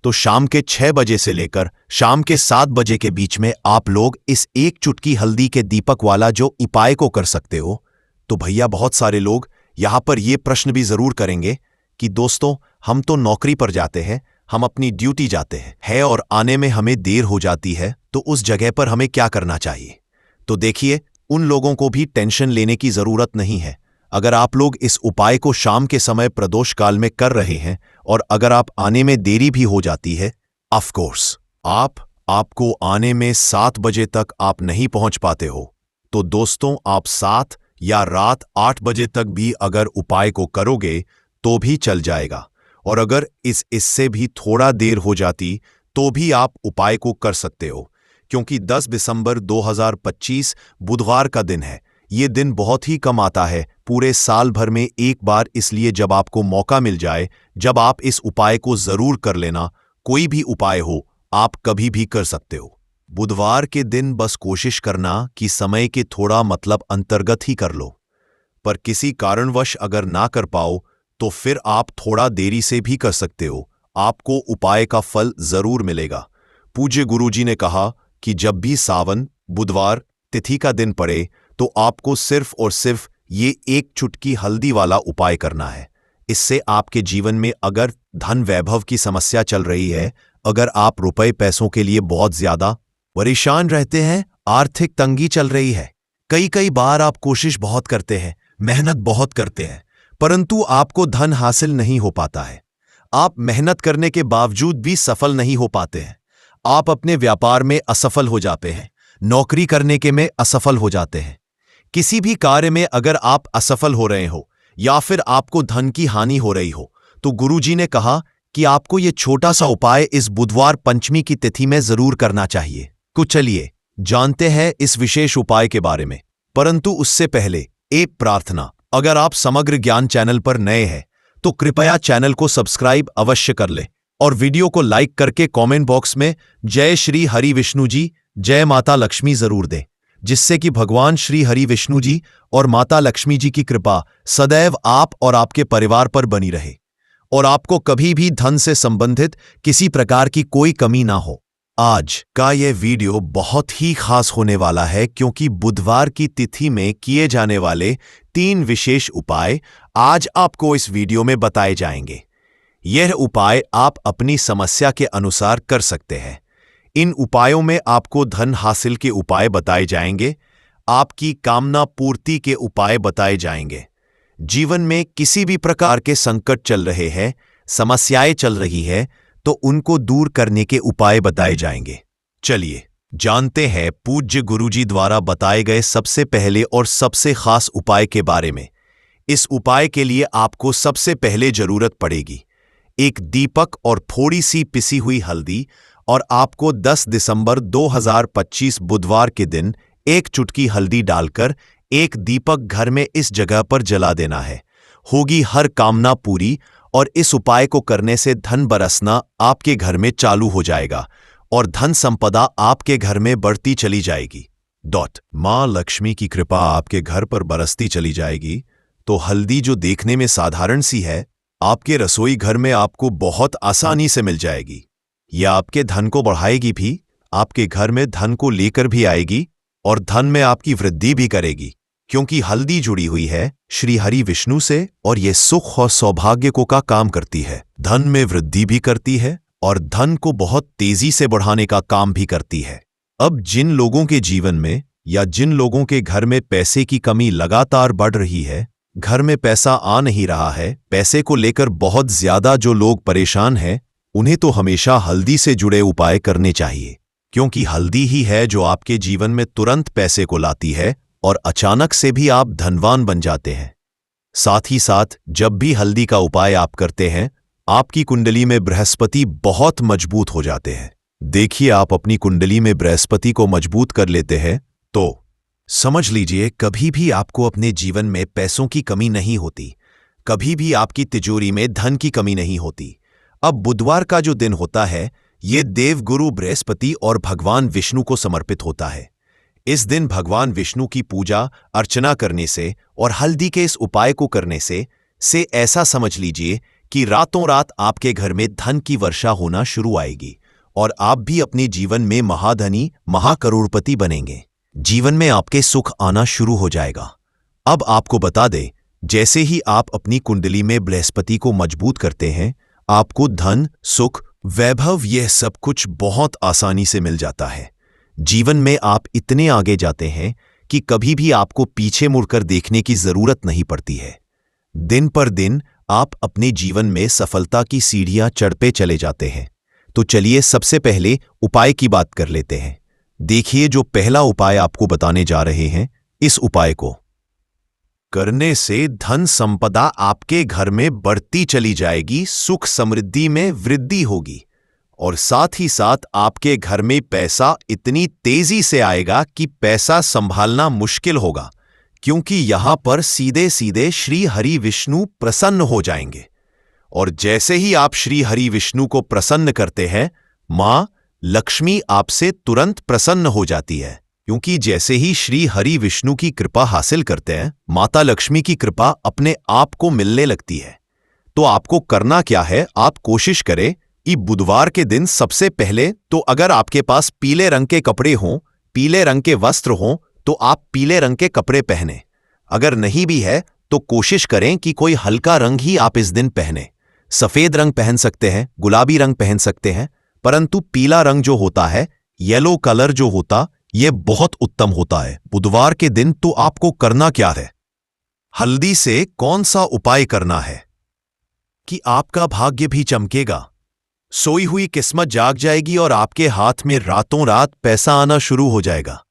तो शाम के 6 बजे से लेकर शाम के 7 बजे के बीच में आप लोग इस एक चुटकी हल्दी के दीपक वाला जो उपाय को कर सकते हो। तो भैया बहुत सारे लोग यहां पर ये प्रश्न भी जरूर करेंगे कि दोस्तों हम तो नौकरी पर जाते हैं, हम अपनी ड्यूटी जाते हैं और आने में हमें देर हो जाती है, तो उस जगह पर हमें क्या करना चाहिए। तो देखिए उन लोगों को भी टेंशन लेने की जरूरत नहीं है। अगर आप लोग इस उपाय को शाम के समय प्रदोष काल में कर रहे हैं और अगर आप आने में देरी भी हो जाती है, ऑफ कोर्स आपको आने में 7 बजे तक आप नहीं पहुंच पाते हो, तो दोस्तों आप 7 या रात 8 बजे तक भी अगर उपाय को करोगे तो भी चल जाएगा। और अगर इससे भी थोड़ा देर हो जाती तो भी आप उपाय को कर सकते हो, क्योंकि 10 दिसंबर 2025 बुधवार का दिन है। ये दिन बहुत ही कम आता है पूरे साल भर में एक बार, इसलिए जब आपको मौका मिल जाए, जब आप इस उपाय को जरूर कर लेना। कोई भी उपाय हो आप कभी भी कर सकते हो। बुधवार के दिन बस कोशिश करना कि समय के थोड़ा मतलब अंतर्गत ही कर लो, पर किसी कारणवश अगर ना कर पाओ तो फिर आप थोड़ा देरी से भी कर सकते हो, आपको उपाय का फल जरूर मिलेगा। पूज्य गुरुजी ने कहा कि जब भी सावन बुधवार तिथि का दिन पड़े तो आपको सिर्फ और सिर्फ ये एक चुटकी हल्दी वाला उपाय करना है। इससे आपके जीवन में अगर धन वैभव की समस्या चल रही है, अगर आप रुपए पैसों के लिए बहुत ज्यादा परेशान रहते हैं, आर्थिक तंगी चल रही है, कई बार आप कोशिश बहुत करते हैं, मेहनत बहुत करते हैं, परंतु आपको धन हासिल नहीं हो पाता है, आप मेहनत करने के बावजूद भी सफल नहीं हो पाते हैं, आप अपने व्यापार में असफल हो जाते हैं, नौकरी करने के में असफल हो जाते हैं, किसी भी कार्य में अगर आप असफल हो रहे हो या फिर आपको धन की हानि हो रही हो, तो गुरुजी ने कहा कि आपको ये छोटा सा उपाय इस बुधवार पंचमी की तिथि में जरूर करना चाहिए। तो चलिए जानते हैं इस विशेष उपाय के बारे में, परंतु उससे पहले एक प्रार्थना। अगर आप समग्र ज्ञान चैनल पर नए हैं तो कृपया चैनल को सब्सक्राइब अवश्य कर लें और वीडियो को लाइक करके कमेंट बॉक्स में जय श्री हरि विष्णु जी, जय माता लक्ष्मी जरूर दें, जिससे कि भगवान श्री हरि विष्णु जी और माता लक्ष्मी जी की कृपा सदैव आप और आपके परिवार पर बनी रहे और आपको कभी भी धन से संबंधित किसी प्रकार की कोई कमी ना हो। आज का यह वीडियो बहुत ही खास होने वाला है, क्योंकि बुधवार की तिथि में किए जाने वाले 3 विशेष उपाय आज आपको इस वीडियो में बताए जाएंगे। यह उपाय आप अपनी समस्या के अनुसार कर सकते हैं। इन उपायों में आपको धन हासिल के उपाय बताए जाएंगे, आपकी कामना पूर्ति के उपाय बताए जाएंगे। जीवन में किसी भी प्रकार के संकट चल रहे हैं, समस्याएं चल रही है, तो उनको दूर करने के उपाय बताए जाएंगे। चलिए जानते हैं पूज्य गुरुजी द्वारा बताए गए सबसे पहले और सबसे खास उपाय के बारे में। इस उपाय के लिए आपको सबसे पहले जरूरत पड़ेगी एक दीपक और थोड़ी सी पिसी हुई हल्दी, और आपको 10 दिसंबर 2025 बुधवार के दिन एक चुटकी हल्दी डालकर एक दीपक घर में इस जगह पर जला देना है। होगी हर कामना पूरी, और इस उपाय को करने से धन बरसना आपके घर में चालू हो जाएगा और धन संपदा आपके घर में बढ़ती चली जाएगी। मां लक्ष्मी की कृपा आपके घर पर बरसती चली जाएगी। तो हल्दी जो देखने में साधारण सी है, आपके रसोई घर में आपको बहुत आसानी से मिल जाएगी। यह आपके धन को बढ़ाएगी भी, आपके घर में धन को लेकर भी आएगी और धन में आपकी वृद्धि भी करेगी, क्योंकि हल्दी जुड़ी हुई है श्री हरि विष्णु से और यह सुख और सौभाग्य को का काम करती है। धन में वृद्धि भी करती है और धन को बहुत तेजी से बढ़ाने का काम भी करती है। अब जिन लोगों के जीवन में या जिन लोगों के घर में पैसे की कमी लगातार बढ़ रही है, घर में पैसा आ नहीं रहा है, पैसे को लेकर बहुत ज्यादा जो लोग परेशान हैं, उन्हें तो हमेशा हल्दी से जुड़े उपाय करने चाहिए, क्योंकि हल्दी ही है जो आपके जीवन में तुरंत पैसे को लाती है और अचानक से भी आप धनवान बन जाते हैं। साथ ही साथ जब भी हल्दी का उपाय आप करते हैं, आपकी कुंडली में बृहस्पति बहुत मजबूत हो जाते हैं। देखिए, आप अपनी कुंडली में बृहस्पति को मजबूत कर लेते हैं तो समझ लीजिए कभी भी आपको अपने जीवन में पैसों की कमी नहीं होती, कभी भी आपकी तिजोरी में धन की कमी नहीं होती। अब बुधवार का जो दिन होता है, ये देवगुरु बृहस्पति और भगवान विष्णु को समर्पित होता है। इस दिन भगवान विष्णु की पूजा अर्चना करने से और हल्दी के इस उपाय को करने से ऐसा समझ लीजिए कि रातों रात आपके घर में धन की वर्षा होना शुरू आएगी और आप भी अपने जीवन में महाधनी महाकरोड़पति बनेंगे। जीवन में आपके सुख आना शुरू हो जाएगा। अब आपको बता दें, जैसे ही आप अपनी कुंडली में बृहस्पति को मजबूत करते हैं, आपको धन, सुख, वैभव यह सब कुछ बहुत आसानी से मिल जाता है। जीवन में आप इतने आगे जाते हैं कि कभी भी आपको पीछे मुड़कर देखने की जरूरत नहीं पड़ती है। दिन पर दिन आप अपने जीवन में सफलता की सीढ़ियां चढ़ते चले जाते हैं। तो चलिए सबसे पहले उपाय की बात कर लेते हैं। देखिए, जो पहला उपाय आपको बताने जा रहे हैं, इस उपाय को करने से धन संपदा आपके घर में बढ़ती चली जाएगी, सुख समृद्धि में वृद्धि होगी और साथ ही साथ आपके घर में पैसा इतनी तेजी से आएगा कि पैसा संभालना मुश्किल होगा, क्योंकि यहां पर सीधे सीधे श्री हरि विष्णु प्रसन्न हो जाएंगे। और जैसे ही आप श्री हरि विष्णु को प्रसन्न करते हैं, मां लक्ष्मी आपसे तुरंत प्रसन्न हो जाती है, क्योंकि जैसे ही श्री हरि विष्णु की कृपा हासिल करते हैं, माता लक्ष्मी की कृपा अपने आप को मिलने लगती है। तो आपको करना क्या है, आप कोशिश करें कि बुधवार के दिन सबसे पहले तो अगर आपके पास पीले रंग के कपड़े हों, पीले रंग के वस्त्र हों, तो आप पीले रंग के कपड़े पहने। अगर नहीं भी है तो कोशिश करें कि कोई हल्का रंग ही आप इस दिन पहने। सफेद रंग पहन सकते हैं, गुलाबी रंग पहन सकते हैं, परंतु पीला रंग जो होता है, येलो कलर जो होता, यह बहुत उत्तम होता है। बुधवार के दिन तो आपको करना क्या है, हल्दी से कौन सा उपाय करना है कि आपका भाग्य भी चमकेगा, सोई हुई किस्मत जाग जाएगी और आपके हाथ में रातों रात पैसा आना शुरू हो जाएगा।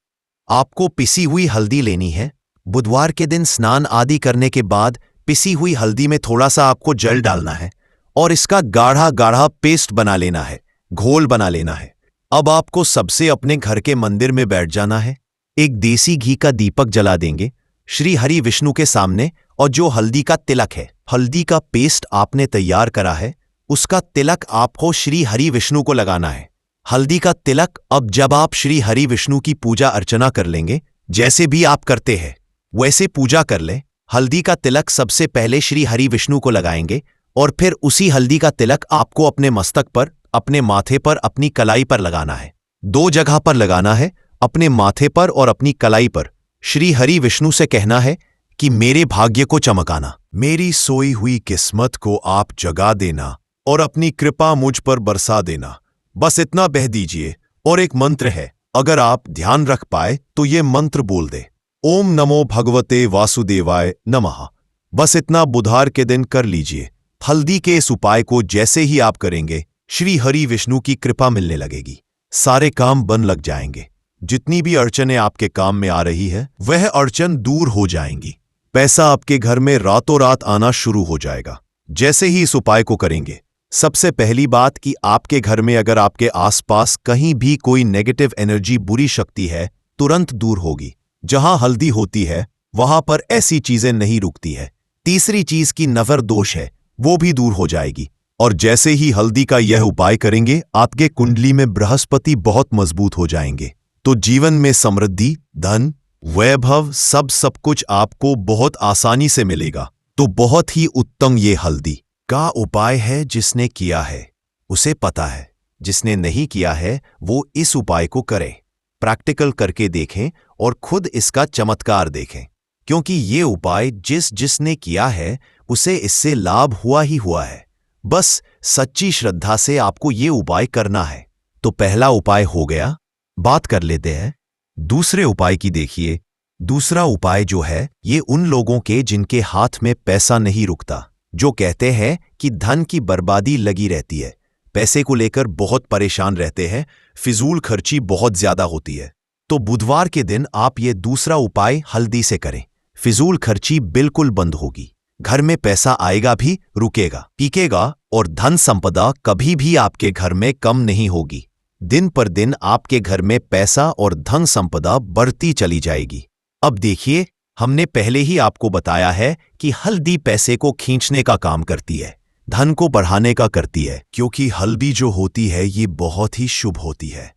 आपको पिसी हुई हल्दी लेनी है। बुधवार के दिन स्नान आदि करने के बाद पिसी हुई हल्दी में थोड़ा सा आपको जल डालना है और इसका गाढ़ा गाढ़ा पेस्ट बना लेना है, घोल बना लेना है। अब आपको सबसे अपने घर के मंदिर में बैठ जाना है। एक देसी घी का दीपक जला देंगे श्री हरि विष्णु के सामने, और जो हल्दी का तिलक है, हल्दी का पेस्ट आपने तैयार करा है, उसका तिलक आपको श्री हरि विष्णु को लगाना है। हल्दी का तिलक अब जब आप श्री हरि विष्णु की पूजा अर्चना कर लेंगे, जैसे भी आप करते हैं वैसे पूजा कर लें। हल्दी का तिलक सबसे पहले श्री हरि विष्णु को लगाएंगे और फिर उसी हल्दी का तिलक आपको अपने मस्तक पर, अपने माथे पर, अपनी कलाई पर लगाना है। 2 जगह पर लगाना है, अपने माथे पर और अपनी कलाई पर। श्री हरि विष्णु से कहना है कि मेरे भाग्य को चमकाना, मेरी सोई हुई किस्मत को आप जगा देना और अपनी कृपा मुझ पर बरसा देना। बस इतना बह दीजिए। और एक मंत्र है, अगर आप ध्यान रख पाए तो ये मंत्र बोल दे, ओम नमो भगवते वासुदेवाय नमः। बस इतना बुधवार के दिन कर लीजिए। हल्दी के इस उपाय को जैसे ही आप करेंगे, श्री हरि विष्णु की कृपा मिलने लगेगी। सारे काम बन लग जाएंगे। जितनी भी अड़चनें आपके काम में आ रही है वह अड़चन दूर हो जाएंगी। पैसा आपके घर में रातों रात आना शुरू हो जाएगा जैसे ही इस उपाय को करेंगे। सबसे पहली बात कि आपके घर में अगर आपके आसपास कहीं भी कोई नेगेटिव एनर्जी, बुरी शक्ति है, तुरंत दूर होगी। जहां हल्दी होती है वहां पर ऐसी चीजें नहीं रुकती है। तीसरी चीज की नजर दोष है वो भी दूर हो जाएगी। और जैसे ही हल्दी का यह उपाय करेंगे, आपके कुंडली में बृहस्पति बहुत मजबूत हो जाएंगे। तो जीवन में समृद्धि, धन, वैभव सब कुछ आपको बहुत आसानी से मिलेगा। तो बहुत ही उत्तम ये हल्दी का उपाय है। जिसने किया है उसे पता है, जिसने नहीं किया है वो इस उपाय को करे, प्रैक्टिकल करके देखें और खुद इसका चमत्कार देखें। क्योंकि ये उपाय जिसने किया है उसे इससे लाभ हुआ ही हुआ है। बस सच्ची श्रद्धा से आपको ये उपाय करना है। तो पहला उपाय हो गया। बात कर लेते हैं दूसरे उपाय की। देखिए, दूसरा उपाय जो है ये उन लोगों के जिनके हाथ में पैसा नहीं रुकता, जो कहते हैं कि धन की बर्बादी लगी रहती है, पैसे को लेकर बहुत परेशान रहते हैं, फिजूल खर्ची बहुत ज्यादा होती है। तो बुधवार के दिन आप ये दूसरा उपाय हल्दी से करें। फिजूल खर्ची बिल्कुल बंद होगी, घर में पैसा आएगा भी, रुकेगा, पीकेगा और धन संपदा कभी भी आपके घर में कम नहीं होगी। दिन पर दिन आपके घर में पैसा और धन संपदा बढ़ती चली जाएगी। अब देखिए, हमने पहले ही आपको बताया है कि हल्दी पैसे को खींचने का काम करती है, धन को बढ़ाने का करती है। क्योंकि हल्दी जो होती है ये बहुत ही शुभ होती है।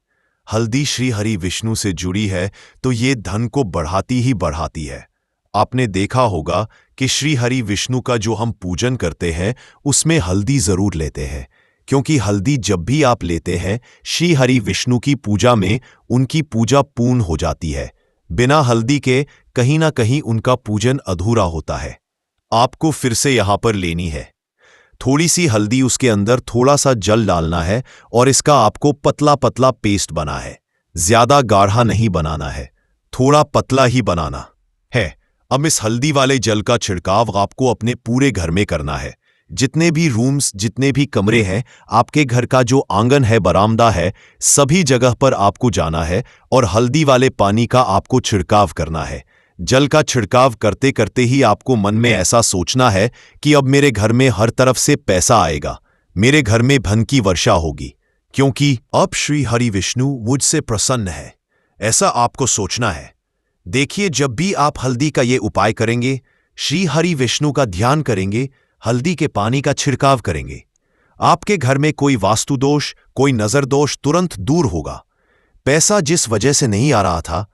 हल्दी श्री हरि विष्णु से जुड़ी है तो ये धन को बढ़ाती ही बढ़ाती है। आपने देखा होगा कि श्री हरि विष्णु का जो हम पूजन करते हैं उसमें हल्दी जरूर लेते हैं। क्योंकि हल्दी जब भी आप लेते हैं श्री हरि विष्णु की पूजा में, उनकी पूजा पूर्ण हो जाती है। बिना हल्दी के कहीं ना कहीं उनका पूजन अधूरा होता है। आपको फिर से यहां पर लेनी है थोड़ी सी हल्दी, उसके अंदर थोड़ा सा जल डालना है और इसका आपको पतला पतला पेस्ट बना है। ज्यादा गाढ़ा नहीं बनाना है, थोड़ा पतला ही बनाना है। अब इस हल्दी वाले जल का छिड़काव आपको अपने पूरे घर में करना है। जितने भी रूम्स, जितने भी कमरे हैं, आपके घर का जो आंगन है, बरामदा है, सभी जगह पर आपको जाना है और हल्दी वाले पानी का आपको छिड़काव करना है। जल का छिड़काव करते करते ही आपको मन में ऐसा सोचना है कि अब मेरे घर में हर तरफ से पैसा आएगा, मेरे घर में धन की वर्षा होगी, क्योंकि अब श्री हरि विष्णु मुझसे प्रसन्न है। ऐसा आपको सोचना है। देखिए, जब भी आप हल्दी का ये उपाय करेंगे, श्री हरि विष्णु का ध्यान करेंगे, हल्दी के पानी का छिड़काव करेंगे, आपके घर में कोई वास्तु दोष, कोई नजर दोष तुरंत दूर होगा। पैसा जिस वजह से नहीं आ रहा था,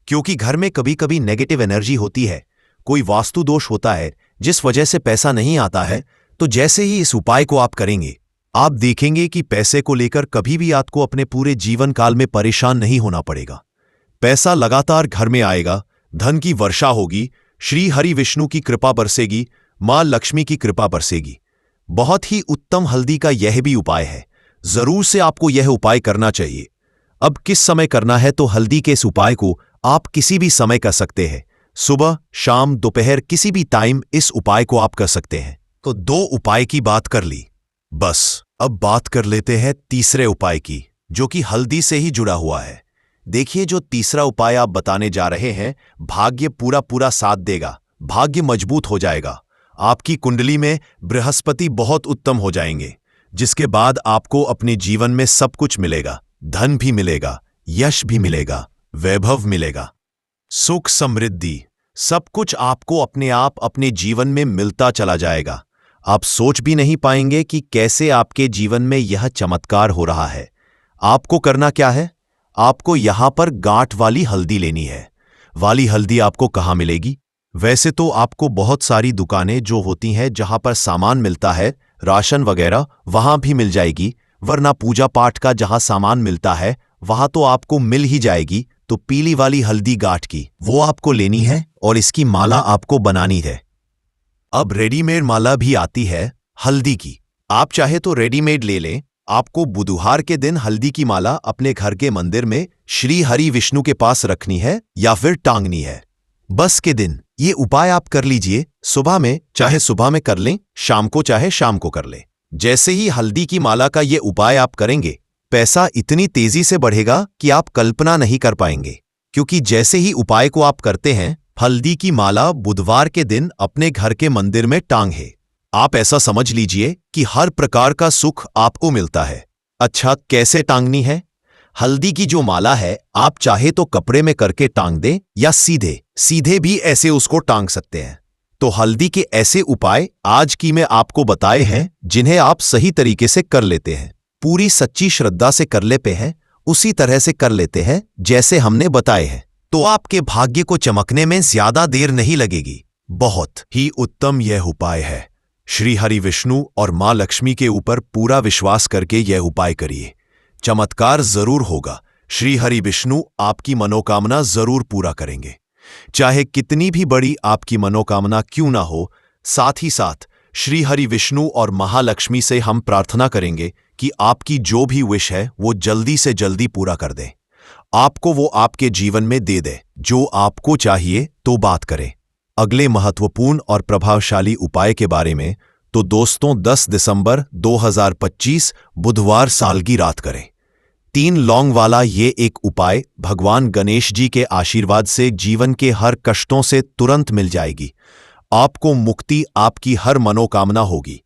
क्योंकि घर में कभी कभी नेगेटिव एनर्जी होती है, कोई वास्तु दोष होता है जिस वजह से पैसा नहीं आता है, तो जैसे ही इस उपाय को आप करेंगे, आप देखेंगे कि पैसे को लेकर कभी भी आपको अपने पूरे जीवन काल में परेशान नहीं होना पड़ेगा। पैसा लगातार घर में आएगा, धन की वर्षा होगी, श्री हरि विष्णु की कृपा बरसेगी, मां लक्ष्मी की कृपा बरसेगी। बहुत ही उत्तम हल्दी का यह भी उपाय है। जरूर से आपको यह उपाय करना चाहिए। अब किस समय करना है? तो हल्दी के इस उपाय को आप किसी भी समय कर सकते हैं, सुबह, शाम, दोपहर, किसी भी टाइम इस उपाय को आप कर सकते हैं। तो 2 उपाय की बात कर ली। बस अब बात कर लेते हैं तीसरे उपाय की, जो कि हल्दी से ही जुड़ा हुआ है। देखिए, जो तीसरा उपाय आप बताने जा रहे हैं, भाग्य पूरा साथ देगा, भाग्य मजबूत हो जाएगा, आपकी कुंडली में बृहस्पति बहुत उत्तम हो जाएंगे, जिसके बाद आपको अपने जीवन में सब कुछ मिलेगा, धन भी मिलेगा, यश भी मिलेगा, वैभव मिलेगा, सुख समृद्धि, सब कुछ आपको अपने आप अपने जीवन में मिलता चला जाएगा। आप सोच भी नहीं पाएंगे कि कैसे आपके जीवन में यह चमत्कार हो रहा है। आपको करना क्या है? आपको यहां पर गांठ वाली हल्दी लेनी है। वाली हल्दी आपको कहां मिलेगी? वैसे तो आपको बहुत सारी दुकानें जो होती हैं जहां पर सामान मिलता है, राशन वगैरह, वहां भी मिल जाएगी, वरना पूजा पाठ का जहां सामान मिलता है वहां तो आपको मिल ही जाएगी। तो पीली वाली हल्दी गांठ की वो आपको लेनी है और इसकी माला आपको बनानी है। अब रेडीमेड माला भी आती है हल्दी की, आप चाहे तो रेडीमेड ले लें। आपको बुधवार के दिन हल्दी की माला अपने घर के मंदिर में श्री हरि विष्णु के पास रखनी है या फिर टांगनी है। बस के दिन ये उपाय आप कर लीजिए। सुबह में चाहे सुबह में कर लें, शाम को चाहे शाम को कर लें। जैसे ही हल्दी की माला का ये उपाय आप करेंगे, पैसा इतनी तेजी से बढ़ेगा कि आप कल्पना नहीं कर पाएंगे। क्योंकि जैसे ही उपाय को आप करते हैं, हल्दी की माला बुधवार के दिन अपने घर के मंदिर में टांगे, आप ऐसा समझ लीजिए कि हर प्रकार का सुख आपको मिलता है। अच्छा, कैसे टांगनी है? हल्दी की जो माला है आप चाहे तो कपड़े में करके टांग दें या सीधे सीधे भी ऐसे उसको टांग सकते हैं। तो हल्दी के ऐसे उपाय आज की मैं आपको बताए हैं जिन्हें आप सही तरीके से कर लेते हैं, पूरी सच्ची श्रद्धा से कर लेते हैं, उसी तरह से कर लेते हैं जैसे हमने बताए हैं, तो आपके भाग्य को चमकने में ज्यादा देर नहीं लगेगी। बहुत ही उत्तम यह उपाय है। श्री हरि विष्णु और मां लक्ष्मी के ऊपर पूरा विश्वास करके यह उपाय करिए, चमत्कार जरूर होगा। श्री हरि विष्णु आपकी मनोकामना जरूर पूरा करेंगे, चाहे कितनी भी बड़ी आपकी मनोकामना क्यों ना हो। साथ ही साथ श्री हरि विष्णु और महालक्ष्मी से हम प्रार्थना करेंगे कि आपकी जो भी विश है वो जल्दी से जल्दी पूरा कर दें, आपको वो आपके जीवन में दे दे। जो आपको चाहिए तो बात करें। अगले महत्वपूर्ण और प्रभावशाली उपाय के बारे में तो दोस्तों 10 दिसंबर 2025 बुधवार साल की रात करें। 3 लौंग वाला ये एक उपाय भगवान गणेश जी के आशीर्वाद से जीवन के हर कष्टों से तुरंत मिल जाएगी। आपको मुक्ति, आपकी हर मनोकामना होगी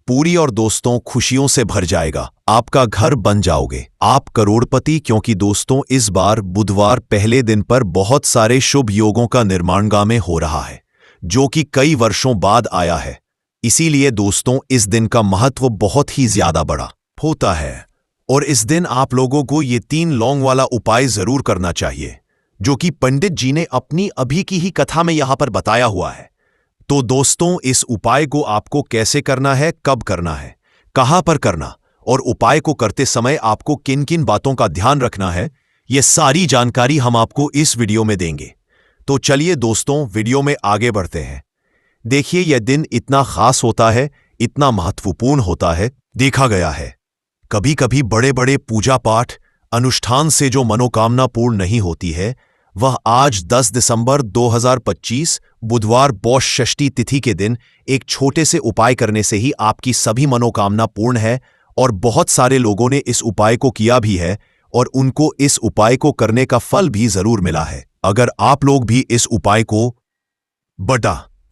पूरी और दोस्तों खुशियों से भर जाएगा। आपका घर बन जाओगे, आप करोड़पति। क्योंकि दोस्तों इस बार बुधवार पहले दिन पर बहुत सारे शुभ योगों का निर्माणगा में हो रहा है जो कि कई वर्षों बाद आया है। इसीलिए दोस्तों इस दिन का महत्व बहुत ही ज्यादा बड़ा होता है और इस दिन आप लोगों को ये 3 लौंग वाला उपाय जरूर करना चाहिए जो कि पंडित जी ने अपनी अभी की ही कथा में यहां पर बताया हुआ है। तो दोस्तों इस उपाय को आपको कैसे करना है, कब करना है, कहां पर करना और उपाय को करते समय आपको किन किन बातों का ध्यान रखना है, ये सारी जानकारी हम आपको इस वीडियो में देंगे। तो चलिए दोस्तों वीडियो में आगे बढ़ते हैं। देखिए यह दिन इतना खास होता है, इतना महत्वपूर्ण होता है। देखा गया है कभी कभी बड़े बड़े पूजा पाठ अनुष्ठान से जो मनोकामना पूर्ण नहीं होती है, वह आज 10 दिसंबर 2025 बुधवार पौष षष्ठी तिथि के दिन एक छोटे से उपाय करने से ही आपकी सभी मनोकामना पूर्ण है। और बहुत सारे लोगों ने इस उपाय को किया भी है और उनको इस उपाय को करने का फल भी जरूर मिला है। अगर आप लोग भी इस उपाय को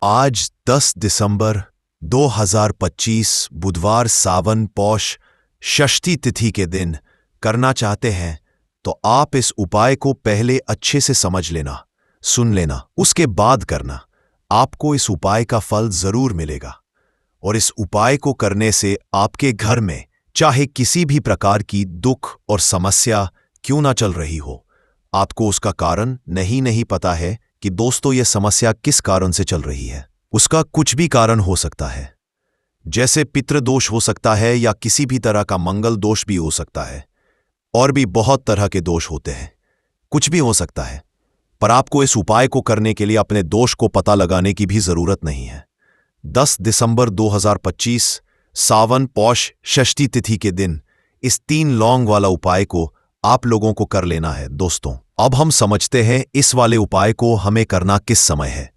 आज 10 दिसंबर 2025 बुधवार सावन पौष षष्ठी तिथि के दिन करना चाहते हैं तो आप इस उपाय को पहले अच्छे से समझ लेना, सुन लेना, उसके बाद करना। आपको इस उपाय का फल जरूर मिलेगा और इस उपाय को करने से आपके घर में चाहे किसी भी प्रकार की दुख और समस्या क्यों ना चल रही हो, आपको उसका कारण नहीं पता है कि दोस्तों यह समस्या किस कारण से चल रही है। उसका कुछ भी कारण हो सकता है, जैसे पितृदोष हो सकता है या किसी भी तरह का मंगल दोष भी हो सकता है, और भी बहुत तरह के दोष होते हैं, कुछ भी हो सकता है। पर आपको इस उपाय को करने के लिए अपने दोष को पता लगाने की भी जरूरत नहीं है। 10 दिसंबर 2025 सावन पौष षष्ठी तिथि के दिन इस 3 लौंग वाला उपाय को आप लोगों को कर लेना है। दोस्तों अब हम समझते हैं इस वाले उपाय को हमें करना किस समय है।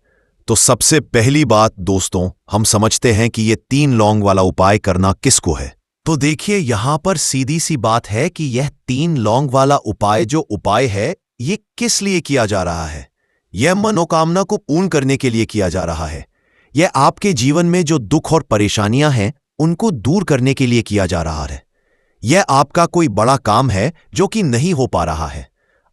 तो सबसे पहली बात दोस्तों, हम समझते हैं कि ये 3 लौंग वाला उपाय करना किसको है। तो देखिए यहां पर सीधी सी बात है कि यह 3 लौंग वाला उपाय जो उपाय है ये किस लिए किया जा रहा है। यह मनोकामना को पूर्ण करने के लिए किया जा रहा है। यह आपके जीवन में जो दुख और परेशानियां हैं उनको दूर करने के लिए किया जा रहा है। यह आपका कोई बड़ा काम है जो कि नहीं हो पा रहा है,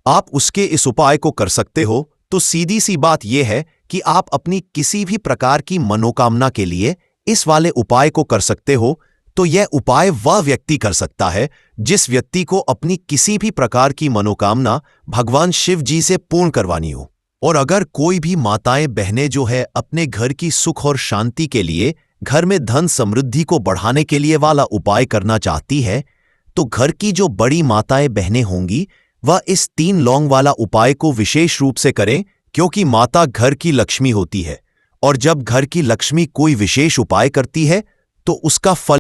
आप उसके इस उपाय को कर सकते हो। तो सीधी सी बात यह है कि आप अपनी किसी भी प्रकार की मनोकामना के लिए इस वाले उपाय को कर सकते हो तो यह उपाय वह व्यक्ति कर सकता है जिस व्यक्ति को अपनी किसी भी प्रकार की मनोकामना भगवान शिव जी से पूर्ण करवानी हो। और अगर कोई भी माताएं बहनें जो है अपने घर की सुख और शांति के लिए, घर में धन समृद्धि को बढ़ाने के लिए वाला उपाय करना चाहती है, तो घर की जो बड़ी माताएं बहनें होंगी वह इस 3 लौंग वाला उपाय को विशेष रूप से करें, क्योंकि माता घर की लक्ष्मी होती है और जब घर की लक्ष्मी कोई विशेष उपाय करती है तो उसका फल